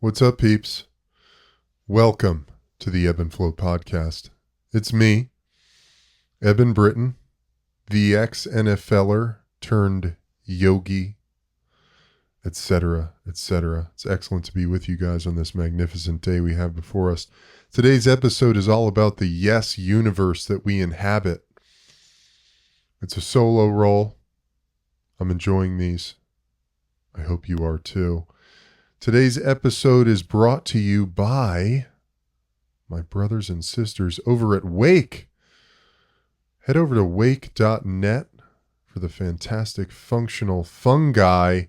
What's up, peeps? Welcome to the Ebb and Flow podcast. It's me, Eben Britton, the ex-NFLer turned yogi, etc., etc. It's excellent to be with you guys on this magnificent day we have before us. Today's episode is all about the yes universe that we inhabit. It's a solo roll. I'm enjoying these. I hope you are too. Today's episode is brought to you by my brothers and sisters over at Wake. Head over to wake.net for the fantastic functional fungi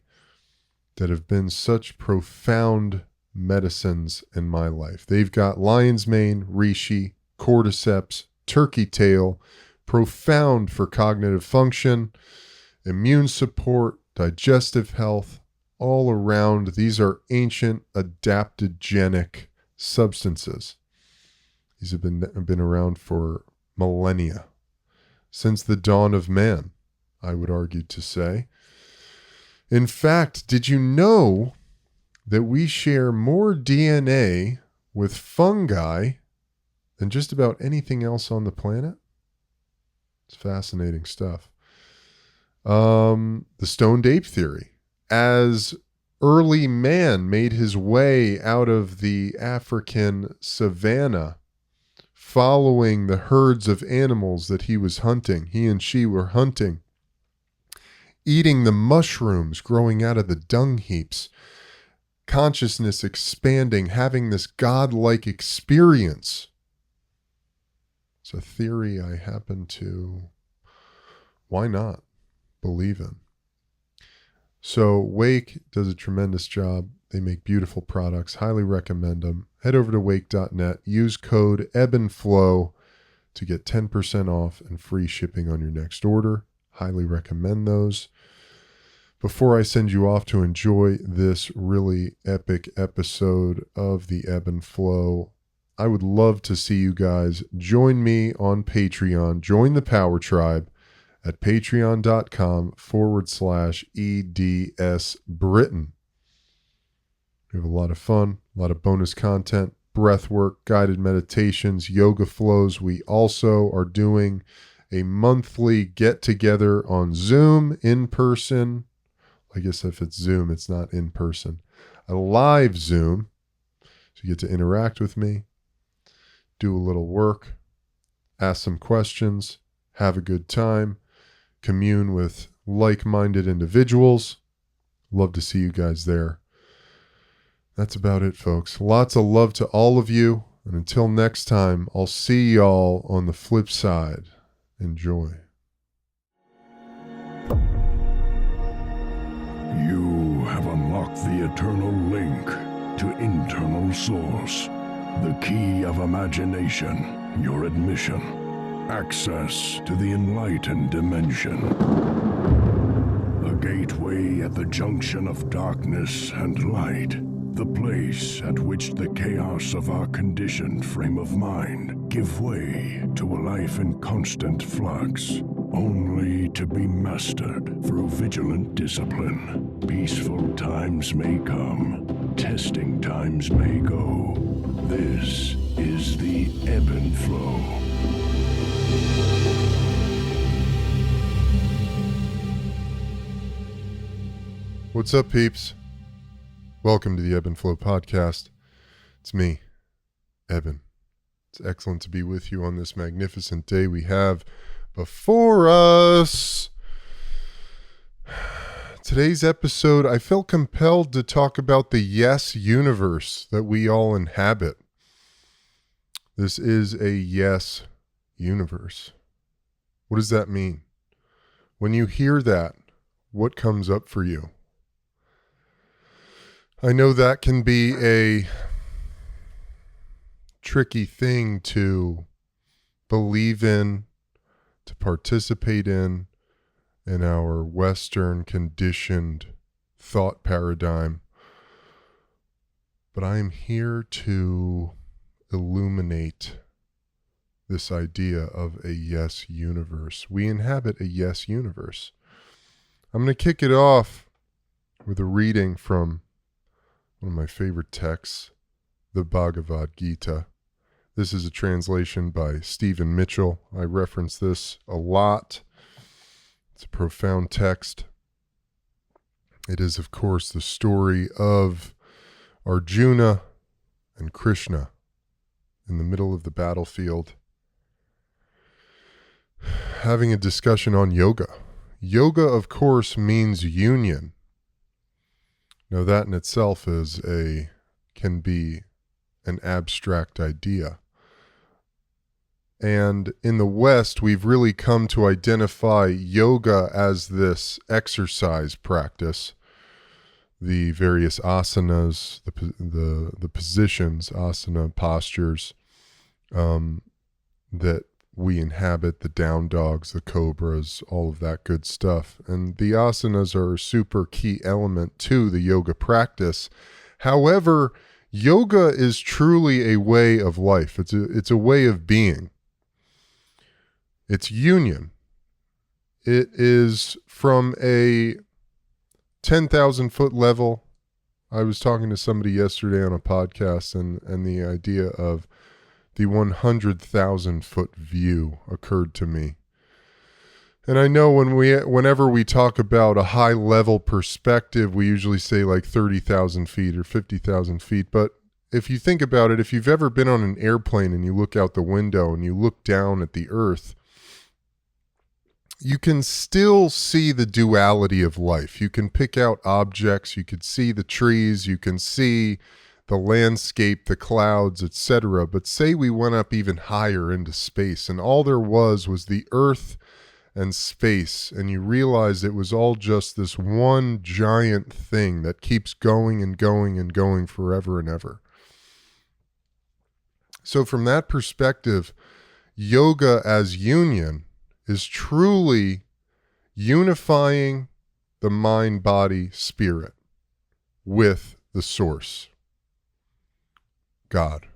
that have been such profound medicines in my life. They've got lion's mane, reishi, cordyceps, turkey tail, profound for cognitive function, immune support, digestive health, all around. These are ancient adaptogenic substances. These have been around for millennia, since the dawn of man, I would argue to say. In fact, did you know that we share more DNA with fungi than just about anything else on the planet? It's fascinating stuff. The stoned ape theory. As early man made his way out of the African savanna, following the herds of animals that he was hunting, he and she were hunting, eating the mushrooms growing out of the dung heaps, consciousness expanding, having this godlike experience. It's a theory I happen to, why not, believe in. So Wake does a tremendous job. They make beautiful products. Highly recommend them. Head over to wake.net. Use code EBBANDFLOW to get 10% off and free shipping on your next order. Highly recommend those. Before I send you off to enjoy this really epic episode of the Ebb and Flow, I would love to see you guys join me on Patreon. Join the Power Tribe at patreon.com/EDS Britain. We have a lot of fun, a lot of bonus content, breath work, guided meditations, yoga flows. We also are doing a monthly get-together on Zoom in person. I guess if it's Zoom, it's not in person. A live Zoom. So you get to interact with me, do a little work, ask some questions, have a good time, commune with like-minded individuals. Love to see you guys there. That's about it, folks. Lots of love to all of you. And until next time, I'll see y'all on the flip side. Enjoy. You have unlocked the eternal link to internal source. The key of imagination, your admission. Access to the enlightened dimension. A gateway at the junction of darkness and light. The place at which the chaos of our conditioned frame of mind give way to a life in constant flux, only to be mastered through vigilant discipline. Peaceful times may come, testing times may go. This is the Ebb and Flow. What's up, peeps? Welcome to the Ebb and Flow podcast. It's me, Eben. It's excellent to be with you on this magnificent day we have before us. Today's episode, I felt compelled to talk about the yes universe that we all inhabit. This is a yes universe. What does that mean? When you hear that, what comes up for you? I know that can be a tricky thing to believe in, to participate in our Western conditioned thought paradigm. But I am here to illuminate this idea of a yes universe. We inhabit a yes universe. I'm going to kick it off with a reading from one of my favorite texts, the Bhagavad Gita. This is a translation by Stephen Mitchell. I reference this a lot. It's a profound text. It is, of course, the story of Arjuna and Krishna in the middle of the battlefield, having a discussion on yoga. Yoga, of course, means union. Now, that in itself can be an abstract idea. And in the West, we've really come to identify yoga as this exercise practice, the various asanas, the positions, asana postures that we inhabit, the down dogs, the cobras, all of that good stuff. And the asanas are a super key element to the yoga practice. However, yoga is truly a way of life. It's a way of being. It's union. It is from a 10,000 foot level. I was talking to somebody yesterday on a podcast, and the idea of the 100,000 foot view occurred to me. And I know whenever we talk about a high level perspective, we usually say like 30,000 feet or 50,000 feet. But if you think about it, if you've ever been on an airplane and you look out the window and you look down at the earth, you can still see the duality of life. You can pick out objects, you could see the trees, you can see the landscape, the clouds, etc. But say we went up even higher into space and all there was the earth and space, and you realize it was all just this one giant thing that keeps going and going and going forever and ever. So from that perspective, yoga as union is truly unifying the mind, body, spirit with the source. God,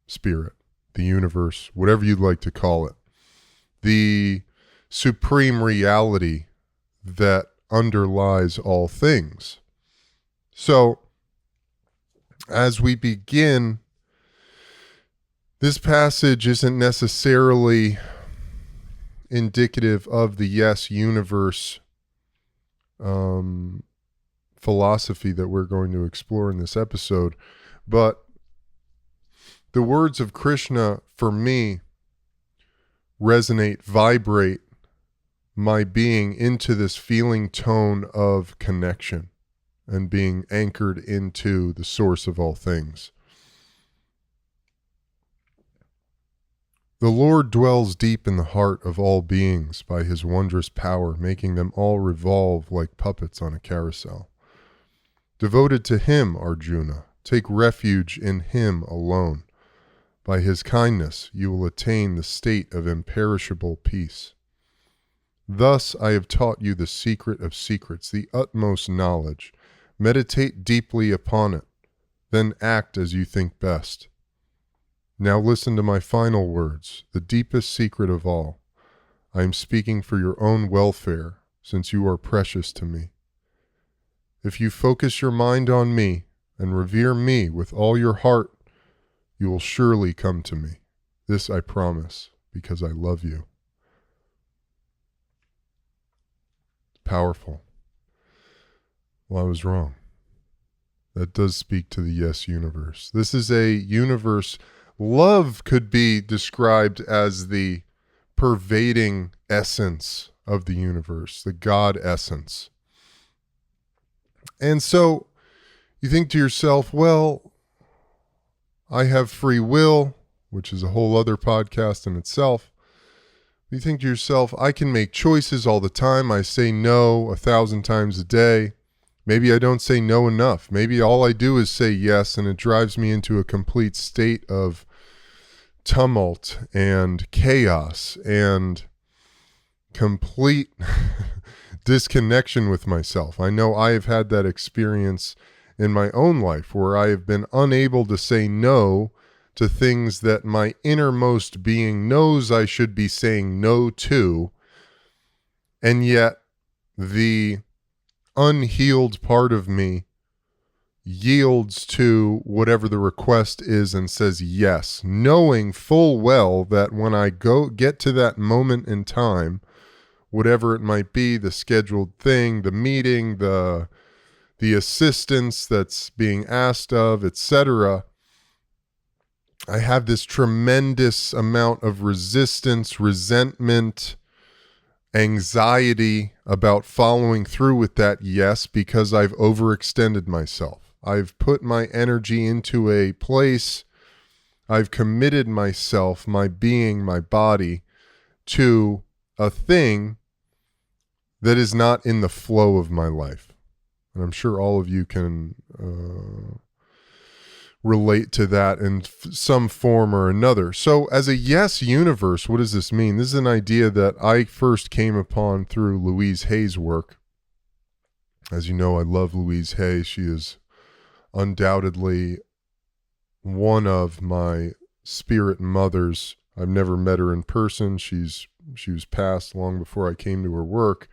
spirit, the universe, whatever you'd like to call it. The supreme reality that underlies all things. So, as we begin, this passage isn't necessarily indicative of the yes universe philosophy that we're going to explore in this episode, but the words of Krishna for me resonate, vibrate my being into this feeling tone of connection and being anchored into the source of all things. The Lord dwells deep in the heart of all beings by his wondrous power, making them all revolve like puppets on a carousel. Devoted to him, Arjuna, take refuge in him alone. By his kindness you will attain the state of imperishable peace. Thus I have taught you the secret of secrets, the utmost knowledge. Meditate deeply upon it, then act as you think best. Now listen to my final words, the deepest secret of all. I am speaking for your own welfare, since you are precious to me. If you focus your mind on me and revere me with all your heart, you will surely come to me. This I promise, because I love you. Powerful. Well, I was wrong. That does speak to the yes universe. This is a universe. Love could be described as the pervading essence of the universe, the God essence. And so you think to yourself, well, I have free will, which is a whole other podcast in itself. You think to yourself, I can make choices all the time. I say no 1,000 times a day. Maybe I don't say no enough. Maybe all I do is say yes, and it drives me into a complete state of tumult and chaos and complete disconnection with myself. I know I have had that experience in my own life where I have been unable to say no to things that my innermost being knows I should be saying no to, and yet the unhealed part of me yields to whatever the request is and says yes, knowing full well that when I get to that moment in time, whatever it might be, the scheduled thing, the meeting, the assistance that's being asked of, etc., I have this tremendous amount of resistance, resentment, anxiety about following through with that yes, because I've overextended myself. I've put my energy into a place. I've committed myself, my being, my body, to a thing that is not in the flow of my life. And I'm sure all of you can relate to that in some form or another. So as a yes universe, what does this mean? This is an idea that I first came upon through Louise Hay's work. As you know, I love Louise Hay. She is undoubtedly one of my spirit mothers. I've never met her in person. She was passed long before I came to her work.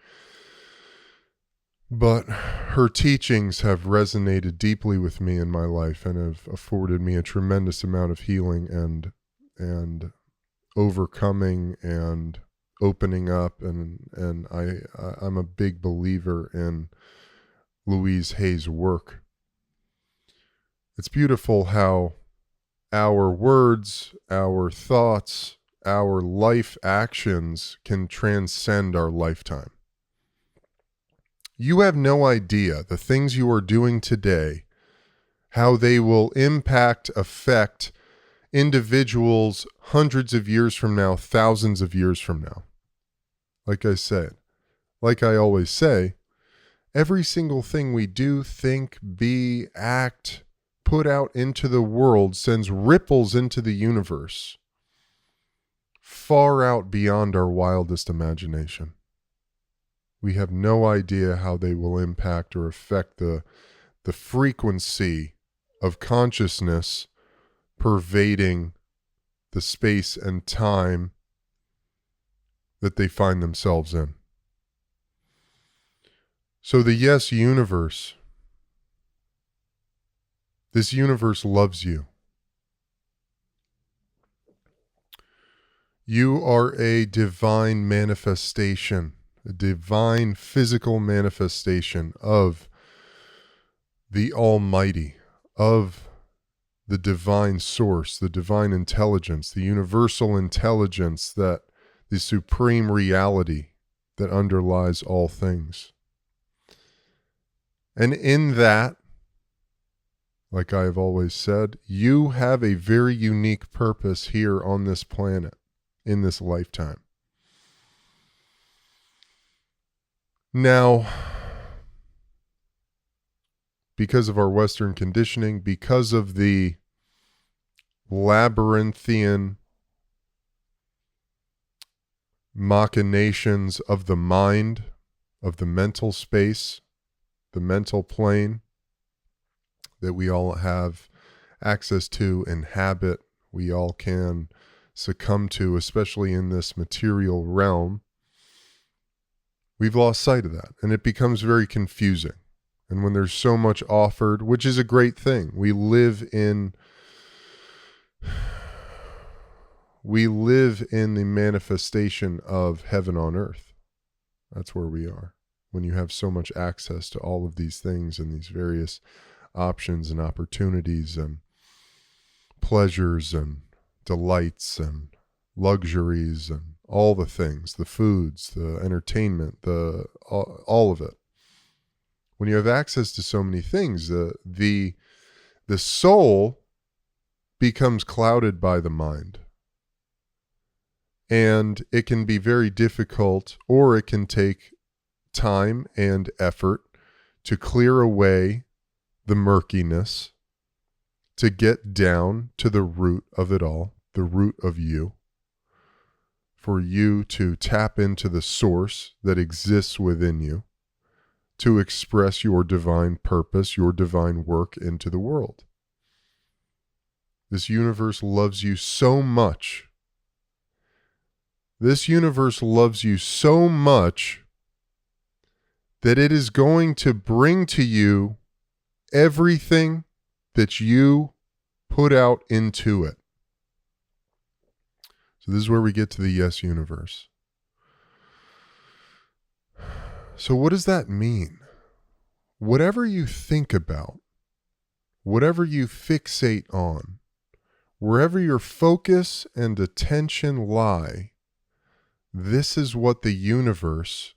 But her teachings have resonated deeply with me in my life and have afforded me a tremendous amount of healing and overcoming and opening up. And I'm a big believer in Louise Hay's work. It's beautiful how our words, our thoughts, our life actions can transcend our lifetime. You have no idea the things you are doing today, how they will affect individuals hundreds of years from now, thousands of years from now. Like I always say, every single thing we do, think, be, act, put out into the world sends ripples into the universe far out beyond our wildest imagination. We have no idea how they will impact or affect the frequency of consciousness pervading the space and time that they find themselves in. So the yes universe, this universe loves you. You are a divine manifestation, a divine physical manifestation of the Almighty, of the divine source, the divine intelligence, the universal intelligence, that the supreme reality that underlies all things. And in that, like I have always said, you have a very unique purpose here on this planet, in this lifetime. Now, because of our Western conditioning, because of the labyrinthian machinations of the mind, of the mental space, the mental plane that we all have access to, inhabit, we all can succumb to, especially in this material realm, we've lost sight of that, and it becomes very confusing. And when there's so much offered, which is a great thing, we live in the manifestation of heaven on earth. That's where we are. When you have so much access to all of these things and these various options and opportunities and pleasures and delights and luxuries and all the things, the foods, the entertainment, all of it. When you have access to so many things, the soul becomes clouded by the mind. And it can be very difficult, or it can take time and effort to clear away the murkiness, to get down to the root of it all, the root of you, for you to tap into the source that exists within you, to express your divine purpose, your divine work into the world. This universe loves you so much. This universe loves you so much that it is going to bring to you everything that you put out into it. So this is where we get to the yes universe. So what does that mean? Whatever you think about, whatever you fixate on, wherever your focus and attention lie, this is what the universe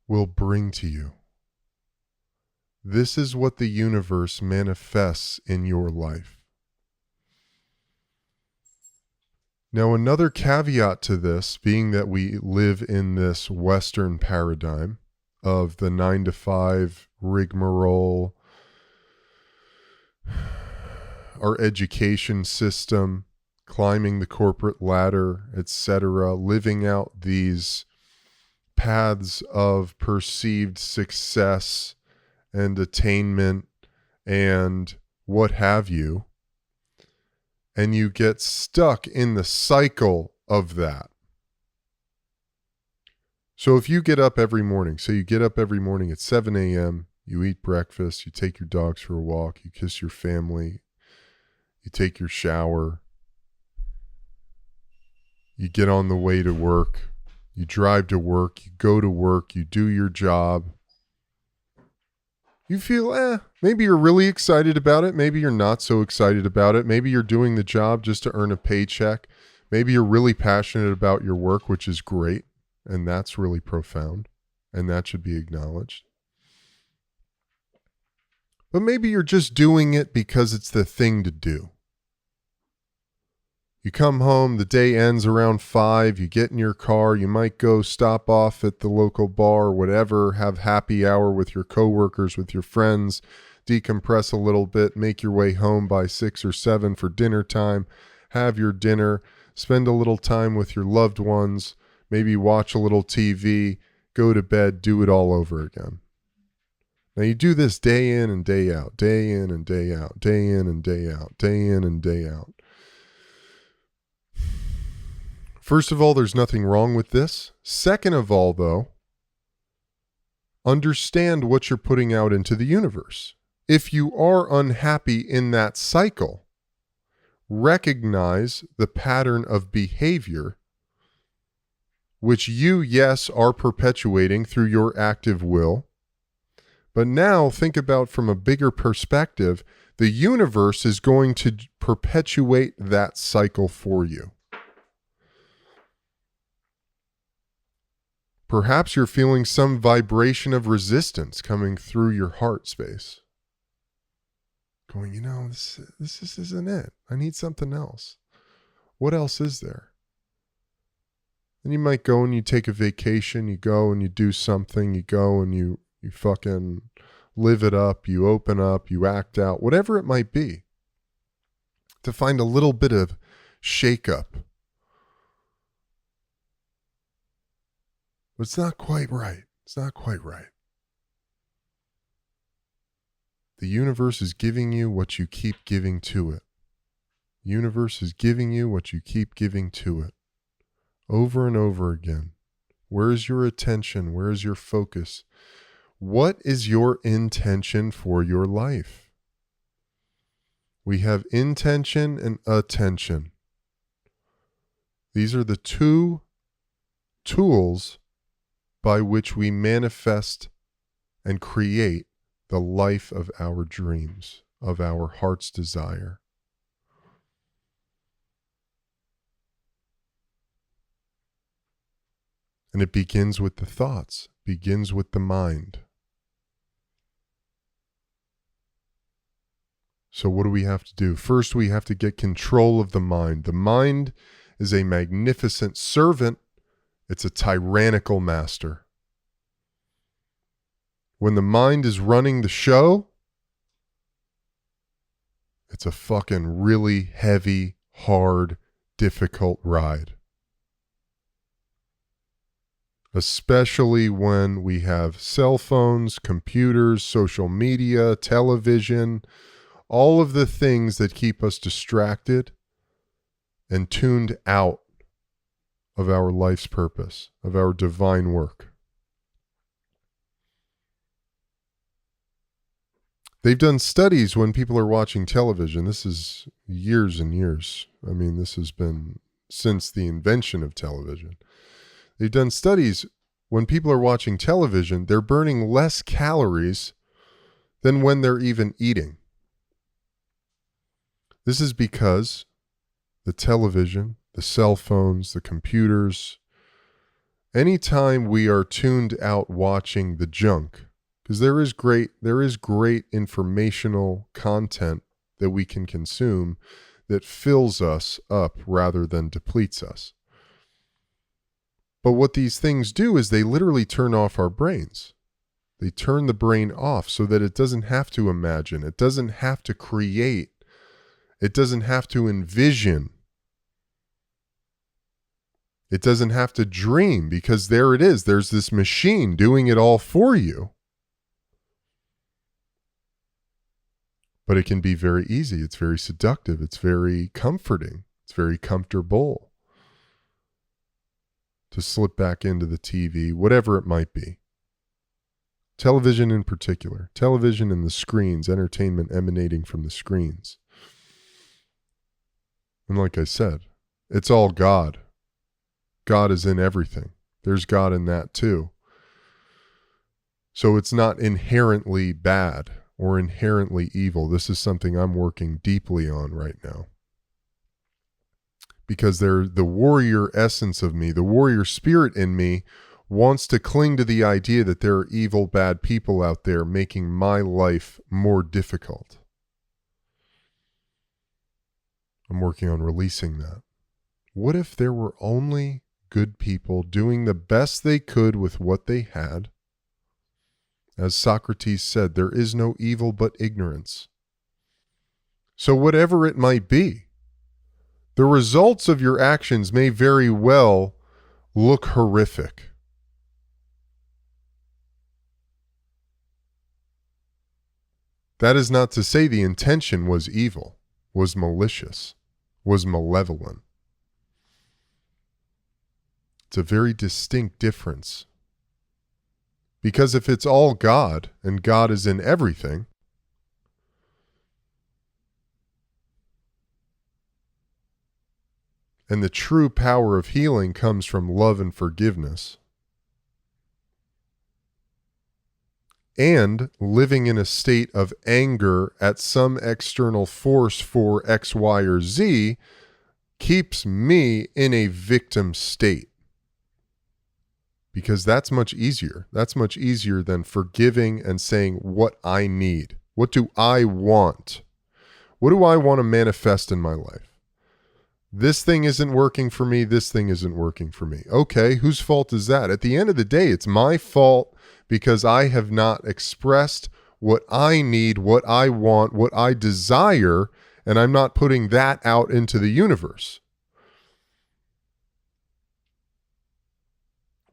will bring to you. This is what the universe manifests in your life. Now, another caveat to this, being that we live in this Western paradigm of the 9-to-5 rigmarole, our education system, climbing the corporate ladder, etc., living out these paths of perceived success and attainment and what have you, and you get stuck in the cycle of that. So if you get up every morning, say you get up every morning at 7 a.m., you eat breakfast, you take your dogs for a walk, you kiss your family, you take your shower, you get on the way to work, you drive to work, you go to work, you do your job. You feel, maybe you're really excited about it. Maybe you're not so excited about it. Maybe you're doing the job just to earn a paycheck. Maybe you're really passionate about your work, which is great. And that's really profound. And that should be acknowledged. But maybe you're just doing it because it's the thing to do. You come home, the day ends around 5, you get in your car, you might go stop off at the local bar or whatever, have happy hour with your coworkers, with your friends, decompress a little bit, make your way home by 6 or 7 for dinner time, have your dinner, spend a little time with your loved ones, maybe watch a little TV, go to bed, do it all over again. Now you do this day in and day out, day in and day out, day in and day out, day in and day out. First of all, there's nothing wrong with this. Second of all, though, understand what you're putting out into the universe. If you are unhappy in that cycle, recognize the pattern of behavior which you, yes, are perpetuating through your active will. But now think about from a bigger perspective, the universe is going to perpetuate that cycle for you. Perhaps you're feeling some vibration of resistance coming through your heart space. Going, this isn't it. I need something else. What else is there? And you might go and you take a vacation, you go and you do something, you go and you fucking live it up, you open up, you act out, whatever it might be, to find a little bit of shake-up. But it's not quite right. It's not quite right. The universe is giving you what you keep giving to it. The universe is giving you what you keep giving to it. Over and over again. Where is your attention? Where is your focus? What is your intention for your life? We have intention and attention. These are the two tools by which we manifest and create the life of our dreams, of our heart's desire. And it begins with the thoughts, begins with the mind. So what do we have to do? First, we have to get control of the mind. The mind is a magnificent servant. It's a tyrannical master. When the mind is running the show, it's a fucking really heavy, hard, difficult ride. Especially when we have cell phones, computers, social media, television, all of the things that keep us distracted and tuned out of our life's purpose, of our divine work. They've done studies when people are watching television. This is years and years. I mean, this has been since the invention of television. They've done studies when people are watching television, they're burning less calories than when they're even eating. This is because the television, the cell phones, the computers, anytime we are tuned out watching the junk, because there is great informational content that we can consume that fills us up rather than depletes us. But what these things do is they literally turn off our brains. They turn the brain off so that it doesn't have to imagine. It doesn't have to create. It doesn't have to envision. It doesn't have to dream, because there it is. There's this machine doing it all for you. But it can be very easy. It's very seductive. It's very comforting. It's very comfortable to slip back into the TV, whatever it might be. Television in particular. Television and the screens, entertainment emanating from the screens. And like I said, it's all God. God is in everything. There's God in that too. So it's not inherently bad or inherently evil. This is something I'm working deeply on right now. Because the warrior essence of me, the warrior spirit in me, wants to cling to the idea that there are evil, bad people out there making my life more difficult. I'm working on releasing that. What if there were only good people doing the best they could with what they had? As Socrates said, there is no evil but ignorance. So whatever it might be, the results of your actions may very well look horrific. That is not to say the intention was evil, was malicious, was malevolent. It's a very distinct difference. Because if it's all God, and God is in everything, and the true power of healing comes from love and forgiveness, and living in a state of anger at some external force for X, Y, or Z keeps me in a victim state. Because that's much easier. That's much easier than forgiving and saying what I need. What do I want? What do I want to manifest in my life? This thing isn't working for me. This thing isn't working for me. Okay, whose fault is that? At the end of the day, it's my fault because I have not expressed what I need, what I want, what I desire, and I'm not putting that out into the universe.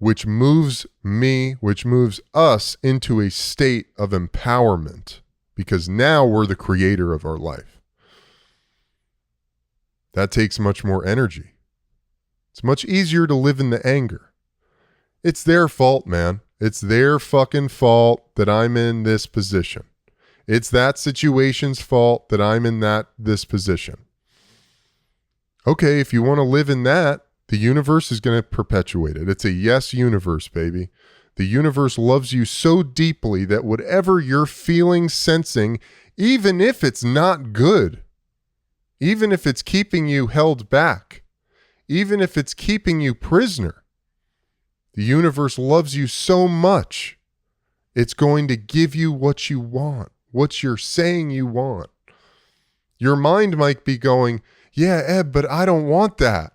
Which moves me, which moves us into a state of empowerment, because now we're the creator of our life. That takes much more energy. It's much easier to live in the anger. It's their fault, man. It's their fucking fault that I'm in this position. It's that situation's fault that I'm in this position. Okay, if you want to live in that, the universe is going to perpetuate it. It's a yes universe, baby. The universe loves you so deeply that whatever you're feeling, sensing, even if it's not good, even if it's keeping you held back, even if it's keeping you prisoner, the universe loves you so much, it's going to give you what you want, what you're saying you want. Your mind might be going, yeah, Eb, but I don't want that.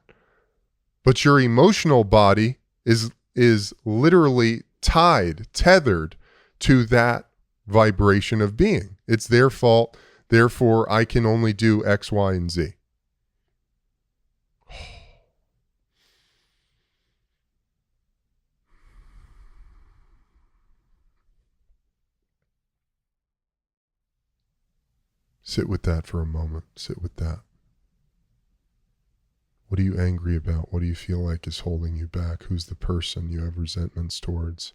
But your emotional body is literally tethered to that vibration of being. It's their fault. Therefore, I can only do X, Y, and Z. Sit with that for a moment. Sit with that. What are you angry about? What do you feel like is holding you back? Who's the person you have resentments towards?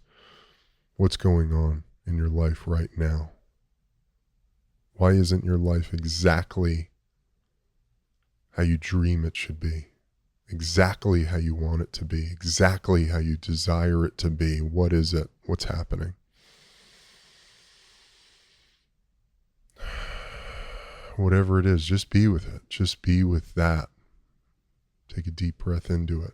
What's going on in your life right now? Why isn't your life exactly how you dream it should be? Exactly how you want it to be? Exactly how you desire it to be? What is it? What's happening? Whatever it is, just be with it. Just be with that. Take a deep breath into it.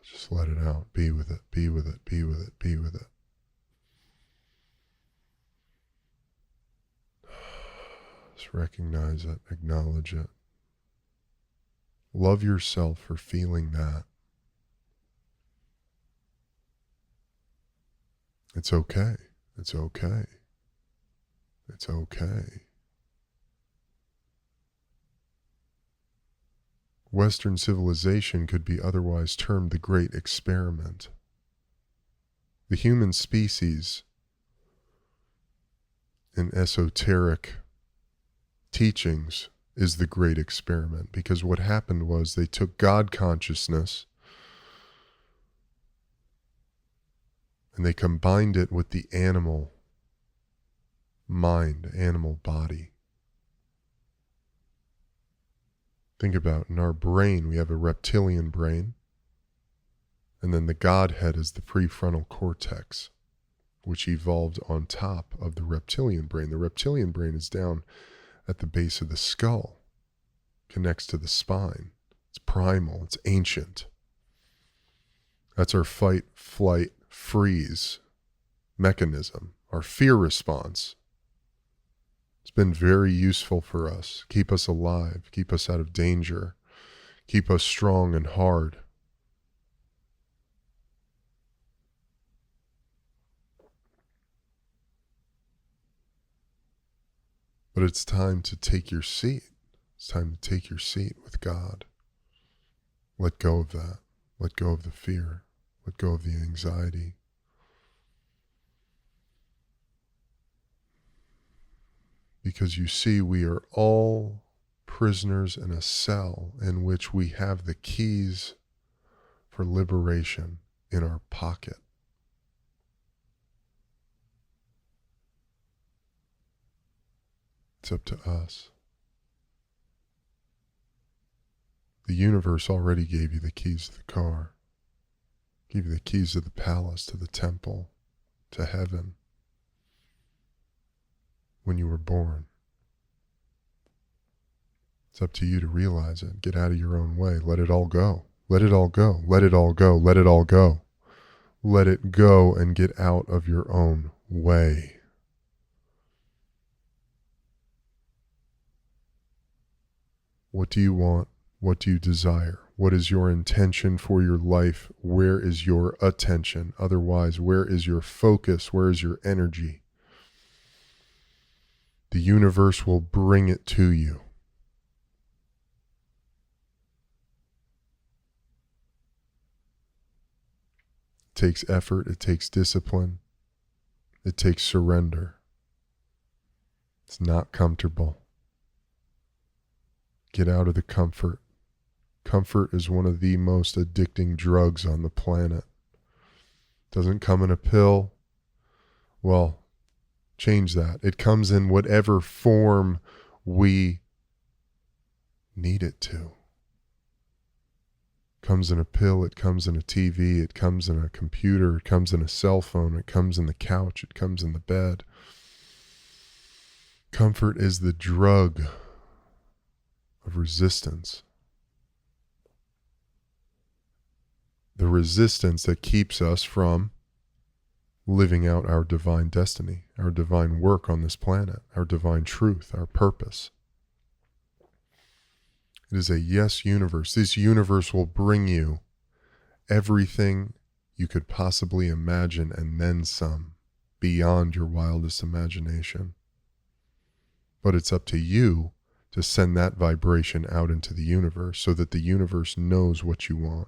Just let it out. Be with it. Be with it. Be with it. Be with it. Just recognize it. Acknowledge it. Love yourself for feeling that. It's okay. It's okay. It's okay. Western civilization could be otherwise termed the Great Experiment. The human species, in esoteric teachings, is the Great Experiment, because what happened was they took God consciousness and they combined it with the animal mind, animal body. Think about, in our brain, we have a reptilian brain, and then the Godhead is the prefrontal cortex, which evolved on top of the reptilian brain. The reptilian brain is down at the base of the skull, connects to the spine. It's primal, it's ancient. That's our fight, flight, freeze mechanism, our fear response. It's been very useful for us. Keep us alive, keep us out of danger, keep us strong and hard. But it's time to take your seat. It's time to take your seat with God. Let go of that. Let go of the fear. Let go of the anxiety. Because you see, we are all prisoners in a cell in which we have the keys for liberation in our pocket. It's up to us. The universe already gave you the keys to the car, gave you the keys to the palace, to the temple, to heaven, when you were born. It's up to you to realize it. Get out of your own way. Let it all go. Let it all go. Let it all go. Let it all go. Let it go and get out of your own way. What do you want? What do you desire? What is your intention for your life? Where is your attention? Otherwise, where is your focus? Where is your energy? The universe will bring it to you. It takes effort. It takes discipline. It takes surrender. It's not comfortable. Get out of the comfort. Comfort is one of the most addicting drugs on the planet. Doesn't come in a pill. Well, change that. It comes in whatever form we need it to. It comes in a pill, it comes in a TV, it comes in a computer, it comes in a cell phone, it comes in the couch, it comes in the bed. Comfort is the drug of resistance. The resistance that keeps us from living out our divine destiny, our divine work on this planet, our divine truth, our purpose. It is a yes universe. This universe will bring you everything you could possibly imagine and then some, beyond your wildest imagination. But it's up to you to send that vibration out into the universe so that the universe knows what you want.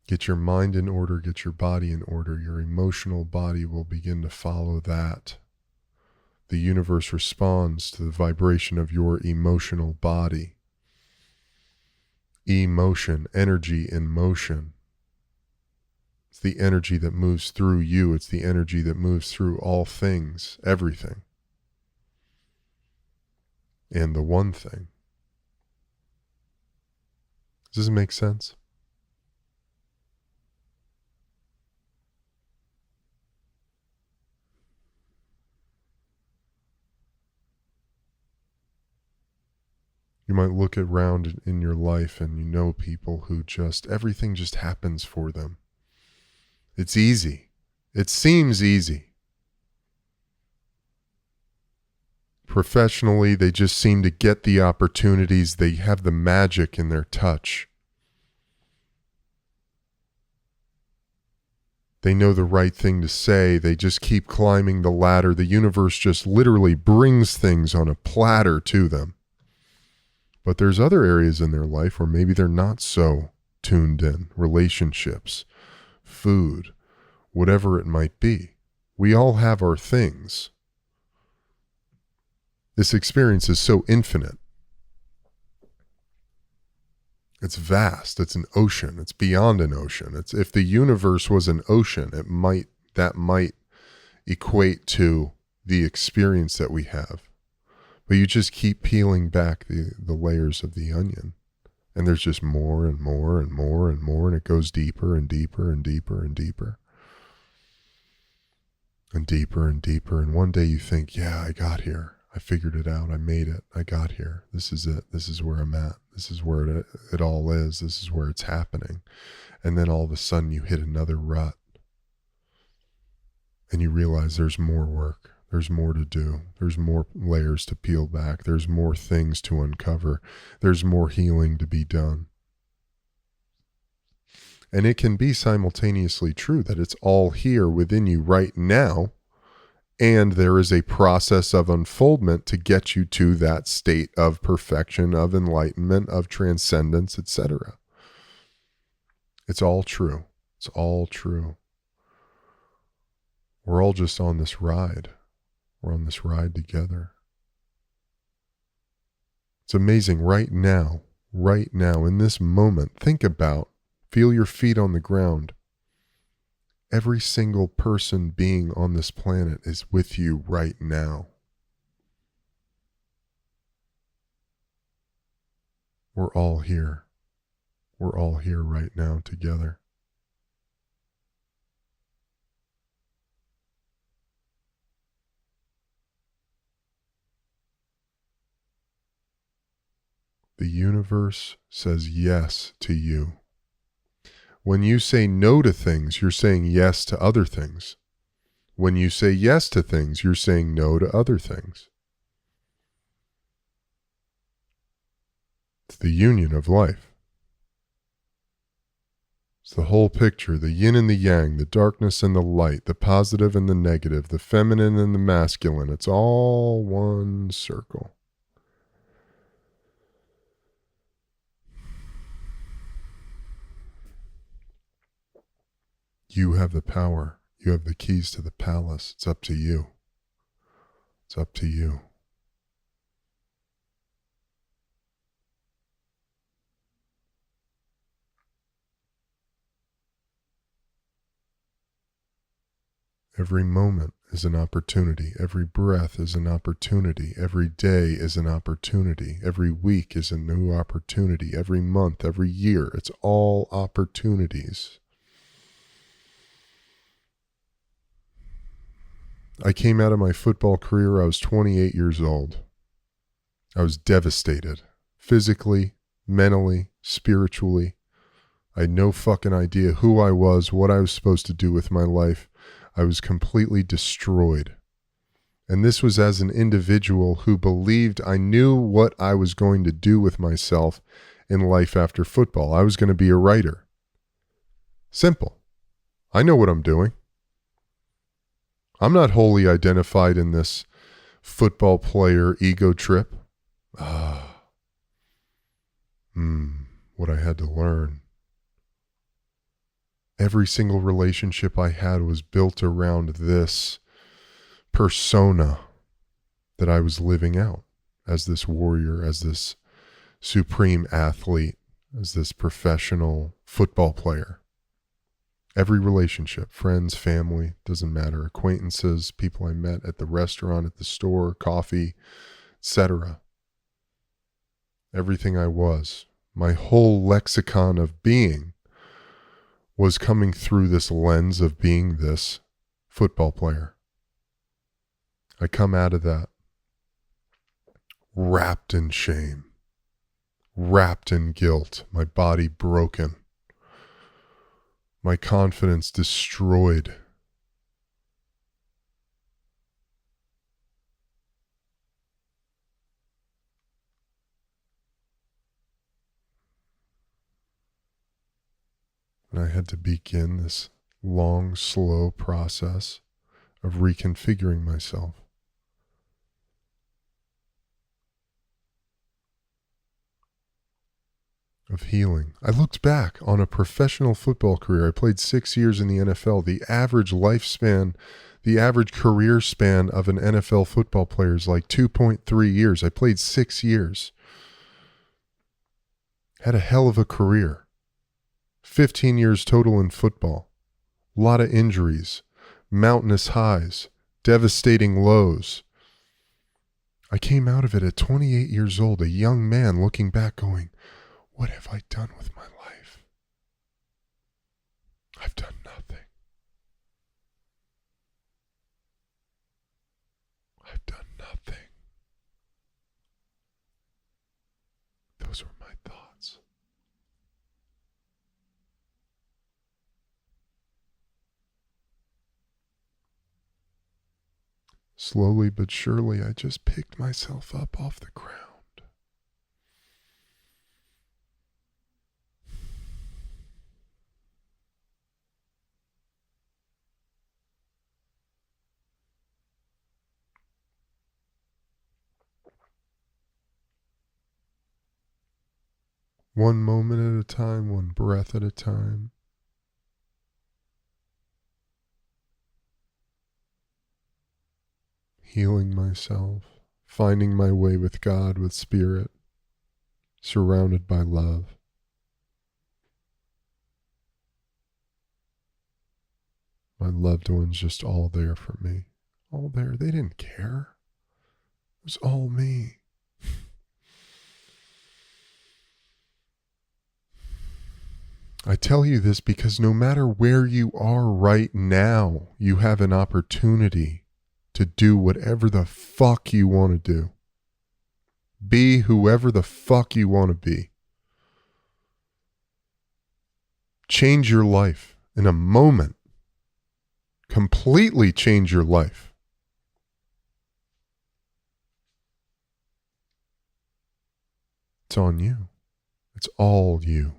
Get your mind in order, get your body in order. Your emotional body will begin to follow that. The universe responds to the vibration of your emotional body. Emotion, energy in motion. It's the energy that moves through you. It's the energy that moves through all things, everything. And the one thing. Does this make sense? You might look around in your life and you know people who everything just happens for them. It's easy. It seems easy. Professionally, they just seem to get the opportunities. They have the magic in their touch. They know the right thing to say. They just keep climbing the ladder. The universe just literally brings things on a platter to them. But there's other areas in their life where maybe they're not so tuned in. Relationships, food, whatever it might be. We all have our things. This experience is so infinite. It's vast. It's an ocean. It's beyond an ocean. If the universe was an ocean, that might equate to the experience that we have. But you just keep peeling back the layers of the onion. And there's just more and more and more and more. And it goes deeper and deeper and deeper and deeper. And deeper and deeper. And one day you think, yeah, I got here. I figured it out. I made it. I got here. This is it. This is where I'm at. This is where it all is. This is where it's happening. And then all of a sudden you hit another rut. And you realize there's more work. There's more to do. There's more layers to peel back. There's more things to uncover. There's more healing to be done. And it can be simultaneously true that it's all here within you right now. And there is a process of unfoldment to get you to that state of perfection, of enlightenment, of transcendence, etc. It's all true. It's all true. We're all just on this ride. We're on this ride together. It's amazing right now, in this moment, feel your feet on the ground. Every single person being on this planet is with you right now. We're all here. We're all here right now together. The universe says yes to you. When you say no to things, you're saying yes to other things. When you say yes to things, you're saying no to other things. It's the union of life. It's the whole picture, the yin and the yang, the darkness and the light, the positive and the negative, the feminine and the masculine. It's all one circle. You have the power. You have the keys to the palace. It's up to you. It's up to you. Every moment is an opportunity. Every breath is an opportunity. Every day is an opportunity. Every week is a new opportunity. Every month, every year, it's all opportunities. I came out of my football career, I was 28 years old. I was devastated, physically, mentally, spiritually. I had no fucking idea who I was, what I was supposed to do with my life. I was completely destroyed. And this was as an individual who believed I knew what I was going to do with myself in life after football. I was going to be a writer. Simple. I know what I'm doing. I'm not wholly identified in this football player ego trip. What I had to learn. Every single relationship I had was built around this persona that I was living out as this warrior, as this supreme athlete, as this professional football player. Every relationship, friends, family, doesn't matter, acquaintances, people I met at the restaurant, at the store, coffee, etc. Everything I was, my whole lexicon of being was coming through this lens of being this football player. I come out of that wrapped in shame, wrapped in guilt, my body broken, my confidence destroyed. And I had to begin this long, slow process of reconfiguring myself. Of healing. I looked back on a professional football career. I played 6 years in the NFL. The average lifespan, the average career span of an NFL football player is like 2.3 years. I played 6 years. Had a hell of a career. 15 years total in football. A lot of injuries, mountainous highs, devastating lows. I came out of it at 28 years old, a young man looking back going, what have I done with my life? I've done nothing. I've done nothing. Those were my thoughts. Slowly but surely, I just picked myself up off the ground. One moment at a time, one breath at a time. Healing myself, finding my way with God, with Spirit, surrounded by love. My loved ones just all there for me. All there. They didn't care. It was all me. I tell you this because no matter where you are right now, you have an opportunity to do whatever the fuck you want to do. Be whoever the fuck you want to be. Change your life in a moment. Completely change your life. It's on you. It's all you.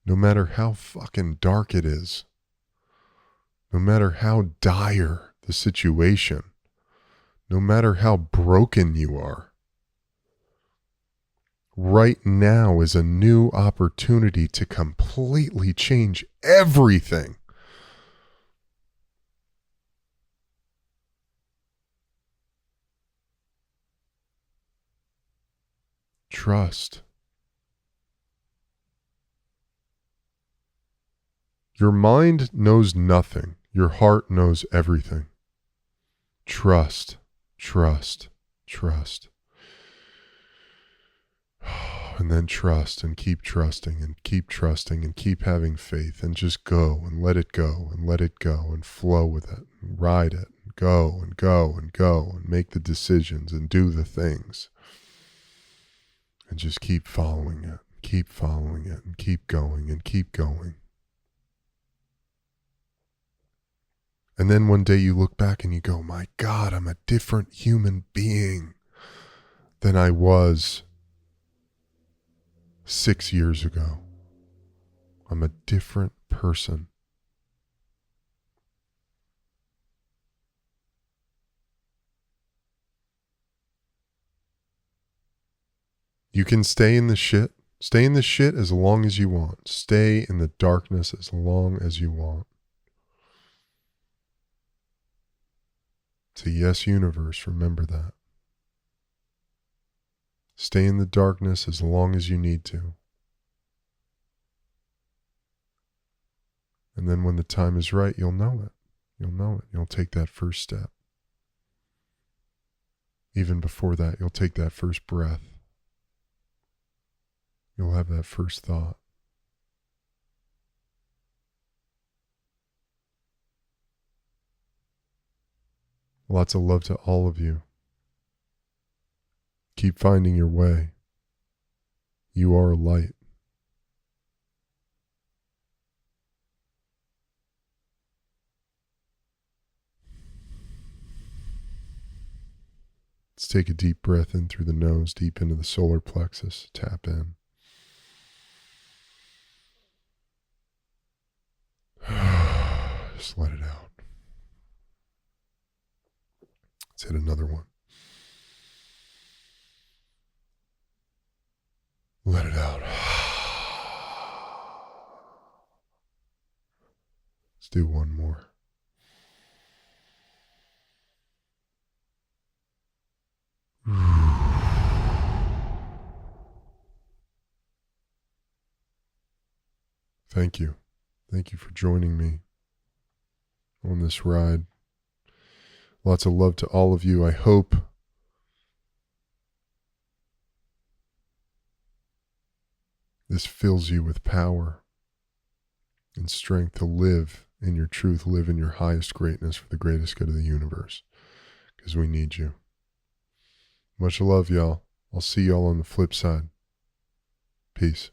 No matter how fucking dark it is, no matter how dire the situation, no matter how broken you are, right now is a new opportunity to completely change everything. Trust. Your mind knows nothing. Your heart knows everything. Trust, trust, trust. And then trust and keep trusting and keep trusting and keep having faith and just go and let it go and let it go and flow with it and ride it and go and go and go and make the decisions and do the things. And just keep following it and keep going and keep going. And then one day you look back and you go, my God, I'm a different human being than I was 6 years ago. I'm a different person. You can stay in the shit. Stay in the shit as long as you want. Stay in the darkness as long as you want. It's a yes universe, remember that. Stay in the darkness as long as you need to. And then when the time is right, you'll know it. You'll know it. You'll take that first step. Even before that, you'll take that first breath. You'll have that first thought. Lots of love to all of you. Keep finding your way. You are a light. Let's take a deep breath in through the nose, deep into the solar plexus. Tap in. Just let it out. Let's hit another one. Let it out. Let's do one more. Thank you. Thank you for joining me on this ride. Lots of love to all of you. I hope this fills you with power and strength to live in your truth, live in your highest greatness for the greatest good of the universe, because we need you. Much love, y'all. I'll see y'all on the flip side. Peace.